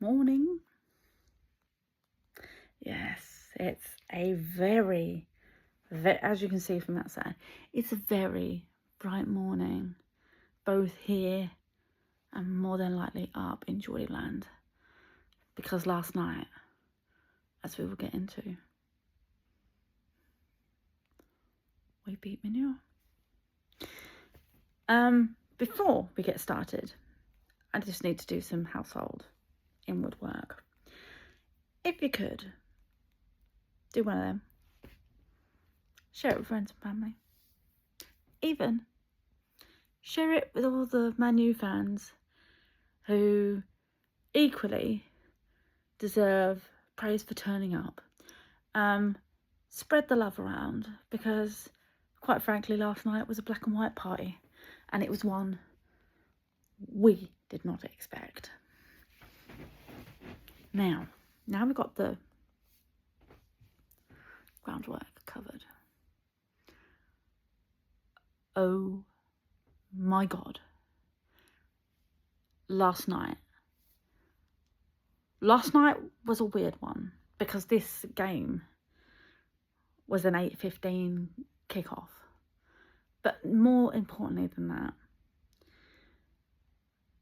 morning. Yes, it's a very, as you can see from outside, it's a very bright morning, both here and more than likely up in Geordieland, because last night, as we will get into, we beat manure. Before we get started, I just need to do some household inward work. If you could, do one of them. Share it with friends and family. Even share it with all the Man U fans who equally deserve praise for turning up. Spread the love around, because quite frankly last night was a black and white party, and it was one we did not expect. Now we've got the groundwork covered. Oh my God. Last night was a weird one, because this game was an 8:15 kickoff. But more importantly than that,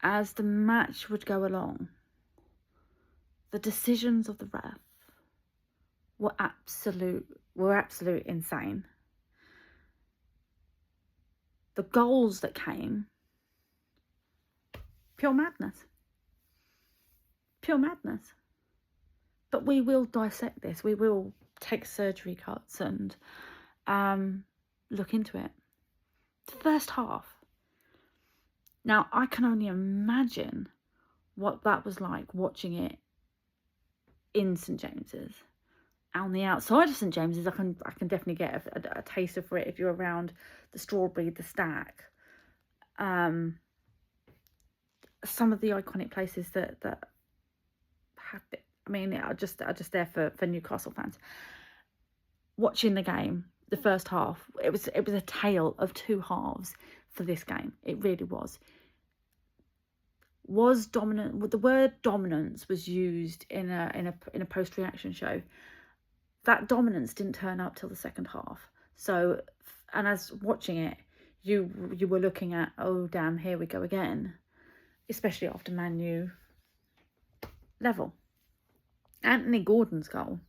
as the match would go along, the decisions of the ref were absolute insane. The goals that came, pure madness. But we will dissect this. We will take surgery cuts and look into it. The first half. Now, I can only imagine what that was like watching it in St James's. On the outside of St James's, I can definitely get a taster for it if you're around the Strawberry, the Stack. Some of the iconic places that have it. I mean, are just there for Newcastle fans. Watching the game, the first half, it was a tale of two halves for this game. It really was. Was dominant. The word dominance was used in a post-reaction show. That dominance didn't turn up till the second half. So, and as watching it, you were looking at, oh damn, here we go again, especially after Man U level. Anthony Gordon's goal.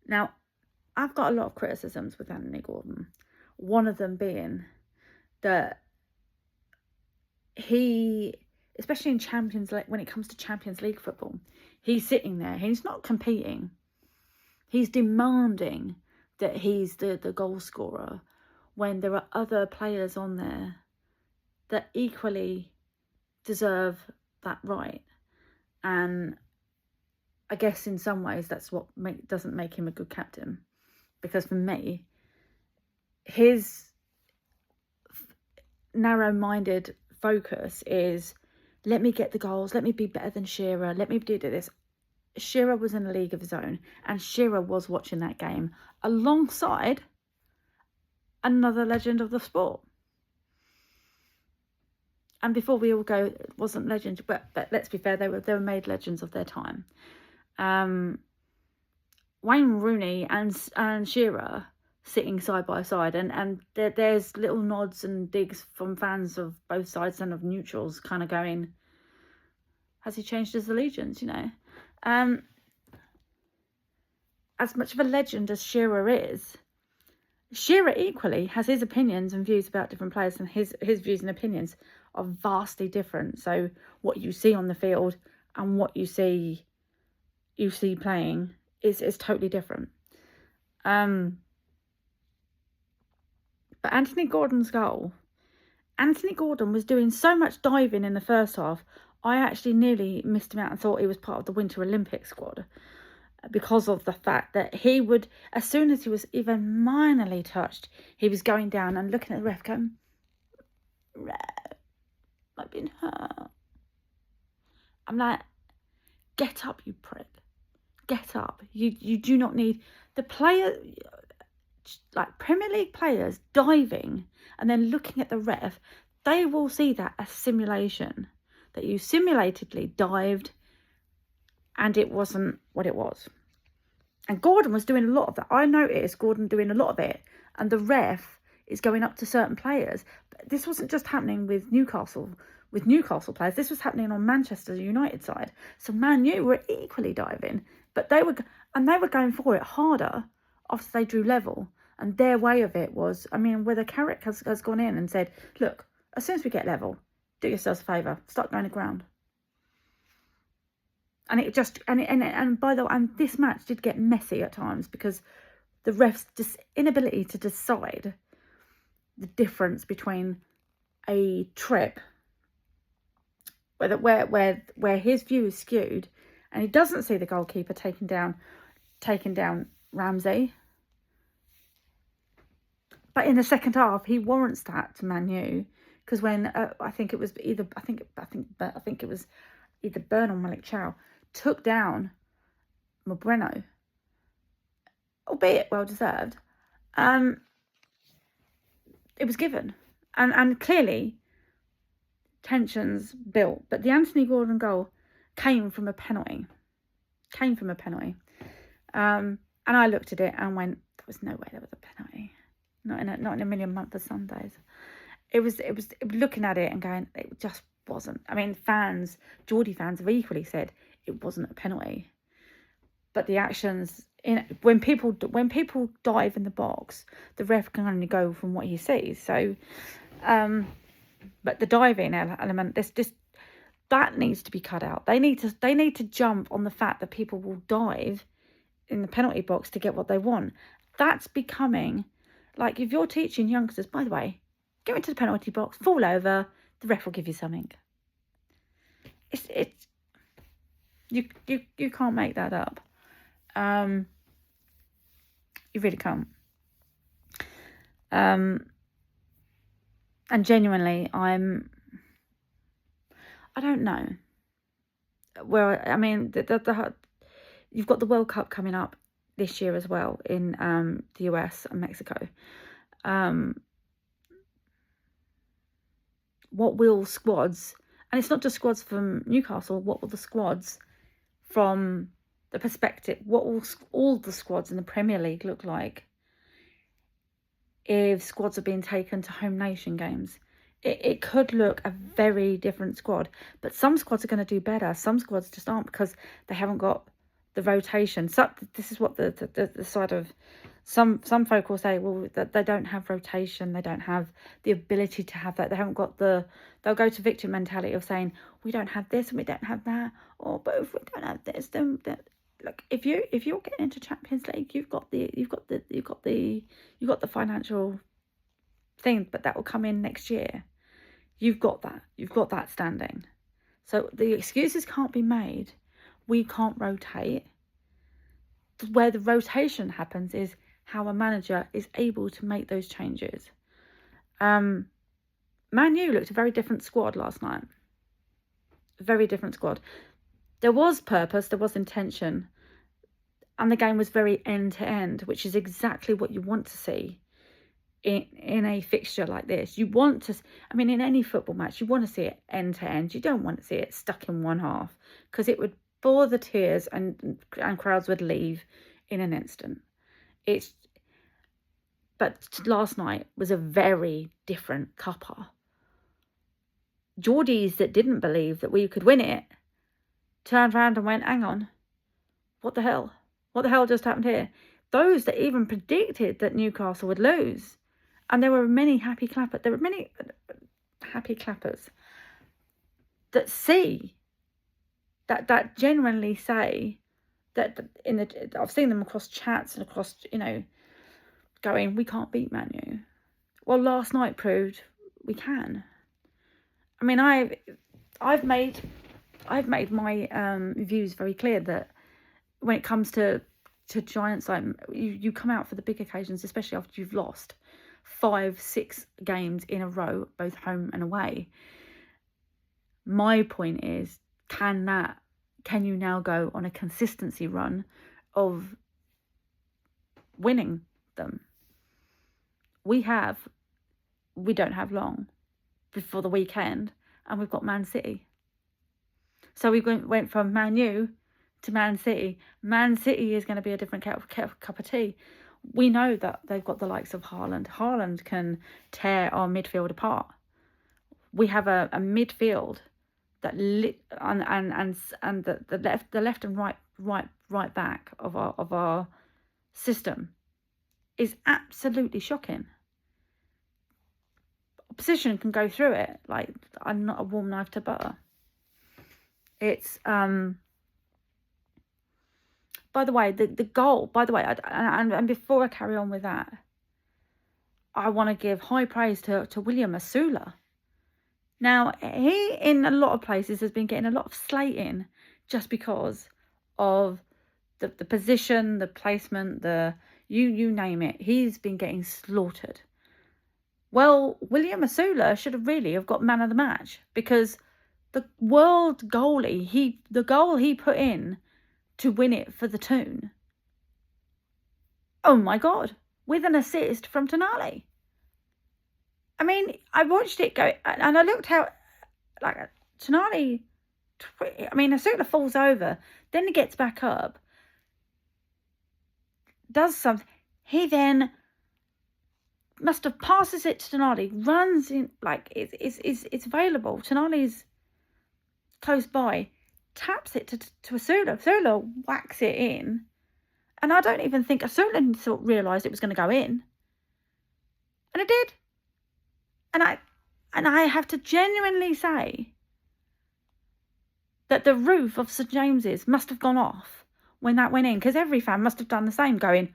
Now, I've got a lot of criticisms with Anthony Gordon. One of them being that he, especially in Champions League, when it comes to Champions League football, he's sitting there, he's not competing. He's demanding that he's the goal scorer when there are other players on there that equally deserve that right. And I guess in some ways that's what doesn't make him a good captain. Because for me, his narrow-minded focus is, let me get the goals, let me be better than Shearer, let me do this. Shearer was in a league of his own, and Shearer was watching that game alongside another legend of the sport. And before we all go, it wasn't legend, but let's be fair, they were made legends of their time. Wayne Rooney and Shearer sitting side by side, and there's little nods and digs from fans of both sides and of neutrals, kind of going, has he changed his allegiance, As much of a legend as Shearer is, Shearer equally has his opinions and views about different players, and his views and opinions are vastly different. So what you see on the field and what you see playing is totally different. But Anthony Gordon's goal, Anthony Gordon was doing so much diving in the first half, I actually nearly missed him out and thought he was part of the Winter Olympic squad, because of the fact that he would, as soon as he was even minorly touched, he was going down and looking at the ref going, ref, I've been hurt. I'm like, get up, you prick. Get up. You do not need the player, like Premier League players diving and then looking at the ref. They will see that as simulation, that you simulatedly dived and it wasn't what it was. And Gordon was doing a lot of that. I noticed Gordon doing a lot of it, and the ref is going up to certain players. But this wasn't just happening with Newcastle players. This was happening on Manchester United side. So Man U were equally diving, but they were going for it harder after they drew level. And their way of it was, I mean, where the Carrick has gone in and said, look, as soon as we get level, do yourselves a favour, start going to ground. And it just, and by the way, and this match did get messy at times because the refs' inability to decide the difference between a trip where his view is skewed, and he doesn't see the goalkeeper taking down Ramsey. But in the second half, he warrants that to Man U, because when I think it was either Byrne or Malik Chow took down Moreno, albeit well deserved. It was given, and clearly tensions built. But the Anthony Gordon goal came from a penalty. And I looked at it and went, there was no way there was a penalty. Not in a million months of Sundays. It was looking at it and going, it just wasn't. I mean, Geordie fans have equally said it wasn't a penalty. But the actions when people dive in the box, the ref can only go from what he sees. So, but the diving element, that needs to be cut out. They need to jump on the fact that people will dive in the penalty box to get what they want. That's becoming, like, if you're teaching youngsters, by the way, go into the penalty box, fall over, the ref will give you something. You can't make that up. You really can't. And genuinely, I don't know. Well, I mean, you've got the World Cup coming up this year as well in the US and Mexico. What will squads, and it's not just squads from Newcastle, what will the squads from the perspective, what will all the squads in the Premier League look like if squads are being taken to home nation games? It could look a very different squad, but some squads are going to do better. Some squads just aren't, because they haven't got the rotation. So this is what the side of some folk will say, well, that they don't have rotation, they don't have the ability to have that, they haven't got they'll go to victim mentality of saying, we don't have this and we don't have that, or but if we don't have this, then look, if you're getting into Champions League, you've got the financial thing, but that will come in next year. You've got that standing. So the excuses can't be made. We can't rotate. Where the rotation happens is how a manager is able to make those changes. Man U looked a very different squad last night. Very different squad. There was purpose, there was intention, and the game was very end-to-end, which is exactly what you want to see in a fixture like this. You want to, I mean, in any football match, you want to see it end-to-end. You don't want to see it stuck in one half, because it would bore the tears and crowds would leave in an instant. But last night was a very different cuppa. Geordies that didn't believe that we could win it turned around and went, hang on, what the hell? What the hell just happened here? Those that even predicted that Newcastle would lose, and there were many happy clappers that see, that genuinely say that I've seen them across chats and across, going, we can't beat Man U. Well, last night proved we can. I mean, I've made my views very clear that when it comes to giants, like you come out for the big occasions, especially after you've lost 5-6 games in a row, both home and away. My point is, can you now go on a consistency run of winning them? We don't have long before the weekend, and we've got Man City. So we went from Man U to Man City. Man City is going to be a different cup of tea. We know that they've got the likes of Haaland. Haaland can tear our midfield apart. We have a midfield that and the left and right back of our system is absolutely shocking. Opposition can go through it like I'm not a warm knife to butter. It's by the way, the goal, by the way, and before I carry on with that, I want to give high praise to William Osula. Now, he, in a lot of places, has been getting a lot of slating just because of the position, the placement, you name it. He's been getting slaughtered. Well, William Osula should have really have got man of the match, because the world goalie, the goal he put in to win it for the Toon. Oh my God, with an assist from Tonali. I mean, I watched it go, and I looked how, like, Tonali, I mean, Osula falls over, then he gets back up, does something. He then must have passes it to Tonali, runs in, like, it's available. Tonali's close by, taps it to Osula. Osula whacks it in, and I don't even think Osula realised it was going to go in, and it did. And I have to genuinely say that the roof of St James's must have gone off when that went in, because every fan must have done the same, going,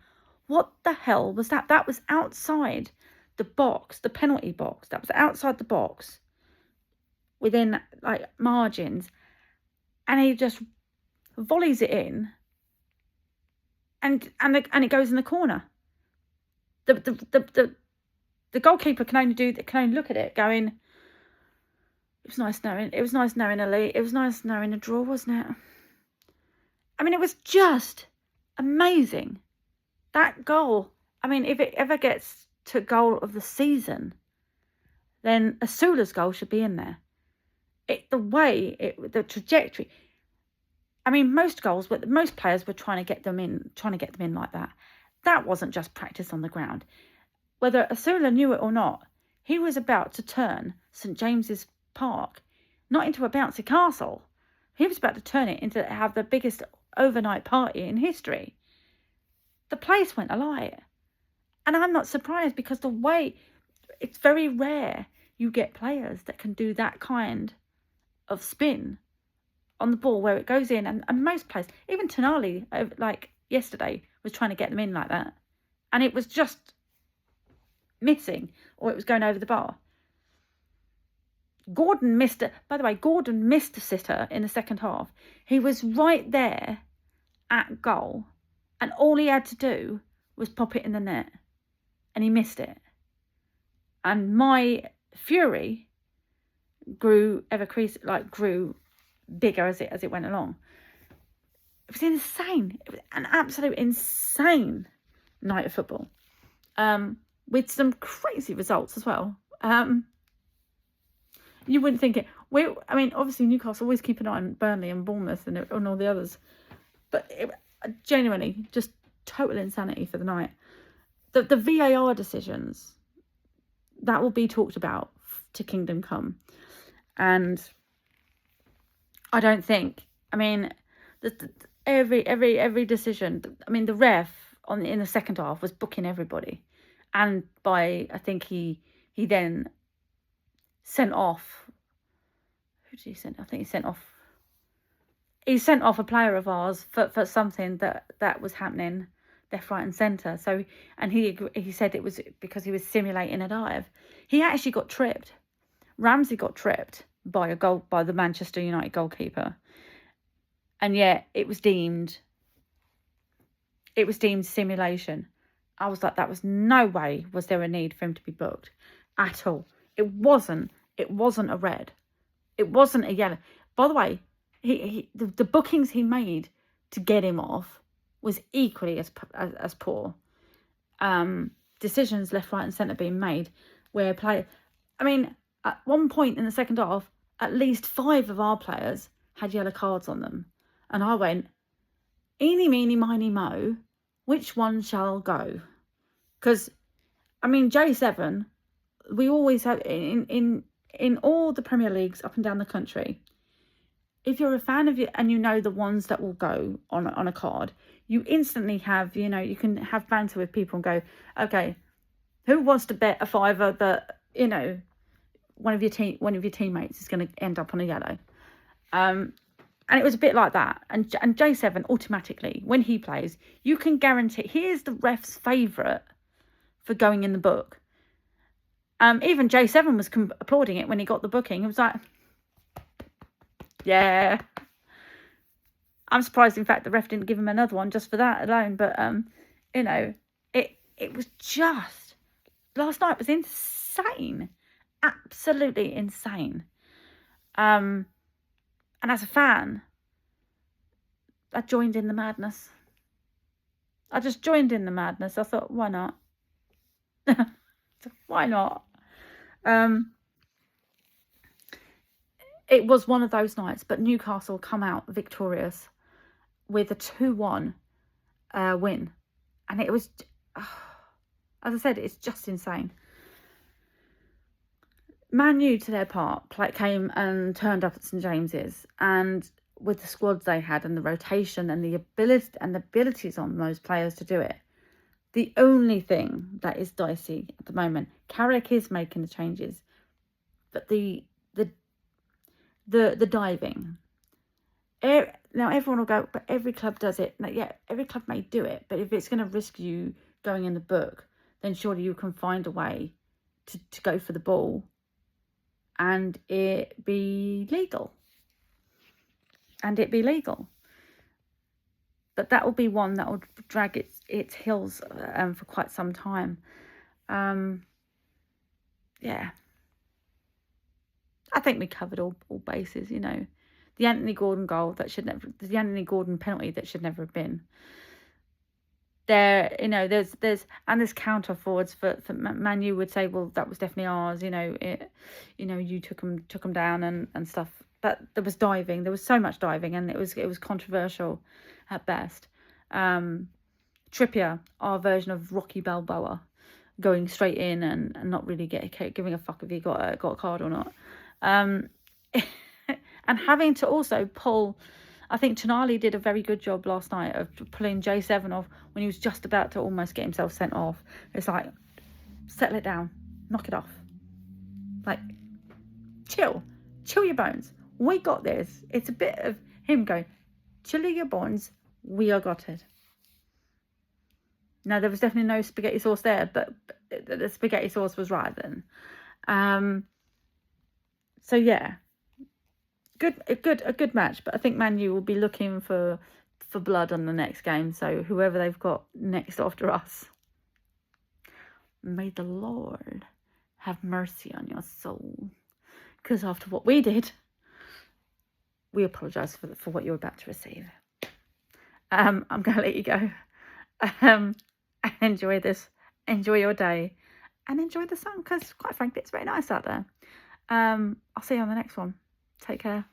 what the hell was that? That was outside the box, the penalty box. That was outside the box, within, like, margins. And he just volleys it in, and it goes in the corner. The goalkeeper can only look at it, going, it was nice knowing Elite. It was nice knowing a draw, wasn't it? I mean, it was just amazing. That goal, I mean, if it ever gets to goal of the season, then Osula's goal should be in there. The trajectory. I mean, most players were trying to get them in like that. That wasn't just practice on the ground. Whether Osula knew it or not, he was about to turn St James's Park not into a bouncy castle. He was about to turn it into have the biggest overnight party in history. The place went alight. And I'm not surprised, because the way, it's very rare you get players that can do that kind of spin on the ball where it goes in. And most players, even Tonali, like yesterday, was trying to get them in like that. And it was just missing, or it was going over the bar. Gordon missed a sitter in the second half. He was right there at goal, and all he had to do was pop it in the net, and he missed it. And my fury grew bigger as it went along. It was insane. It was an absolute insane night of football, with some crazy results as well. You wouldn't think it. I mean, obviously Newcastle always keep an eye on Burnley and Bournemouth and all the others, but genuinely just total insanity for the night. The VAR decisions that will be talked about to Kingdom Come, and I don't think. I mean, every decision. I mean, the ref in the second half was booking everybody, and I think he then sent off. Who did he send? I think he sent off. He sent off a player of ours for something that was happening left, right, and centre. So, and he said it was because he was simulating a dive. He actually got tripped. Ramsey got tripped by the Manchester United goalkeeper, and yet it was deemed simulation. I was like, that was no way was there a need for him to be booked at all. It wasn't a red. It wasn't a yellow. By the way, the bookings he made to get him off was equally as poor. Decisions left, right, and centre being made where I mean, at one point in the second half, at least 5 of our players had yellow cards on them, and I went, eeny, meeny, miny, mo, which one shall go? Because, I mean, J7, we always have, in all the Premier Leagues up and down the country, if you're a fan of it and you know the ones that will go on a card, you instantly have, you know, you can have banter with people and go, okay, who wants to bet a fiver that, you know, one of your teammates is going to end up on a yellow? And it was a bit like that. And J7 automatically, when he plays, you can guarantee he is the ref's favourite for going in the book. Even J7 was applauding it when he got the booking. He was like, yeah. I'm surprised, in fact, the ref didn't give him another one just for that alone. But, you know, it was just, last night was insane. Absolutely insane. And as a fan, I joined in the madness. I just joined in the madness. I thought, why not? Why not? It was one of those nights, but Newcastle come out victorious with a 2-1 win. And it was, as I said, it's just insane. Man U, to their part, came and turned up at St James's, and with the squads they had and the rotation and the abilities on those players to do it, the only thing that is dicey at the moment, Carrick is making the changes, but the diving. Now everyone will go, but every club does it. Now, yeah, every club may do it, but if it's going to risk you going in the book, then surely you can find a way to go for the ball and it be legal. But that will be one that will drag its heels for quite some time. Yeah. I think we covered all bases, you know. The Anthony Gordon the Anthony Gordon penalty that should never have been. There, you know, there's counter forwards for Man U would say, well, that was definitely ours, you know, you took them down and stuff. But there was diving. There was so much diving, and it was controversial at best. Trippier, our version of Rocky Balboa, going straight in and not really giving a fuck if he got a card or not. And having to also pull, I think Tonali did a very good job last night of pulling J7 off when he was just about to almost get himself sent off. It's like, settle it down, knock it off. Like, chill your bones. We got this. It's a bit of him going, chill your bones, we are got it. Now, there was definitely no spaghetti sauce there, but the spaghetti sauce was right then. So yeah, a good match. But I think Man U will be looking for blood on the next game. So whoever they've got next after us, may the Lord have mercy on your soul. Because after what we did, we apologise for what you're about to receive. I'm going to let you go. Enjoy this. Enjoy your day. And enjoy the sun, because quite frankly, it's very nice out there. I'll see you on the next one. Take care.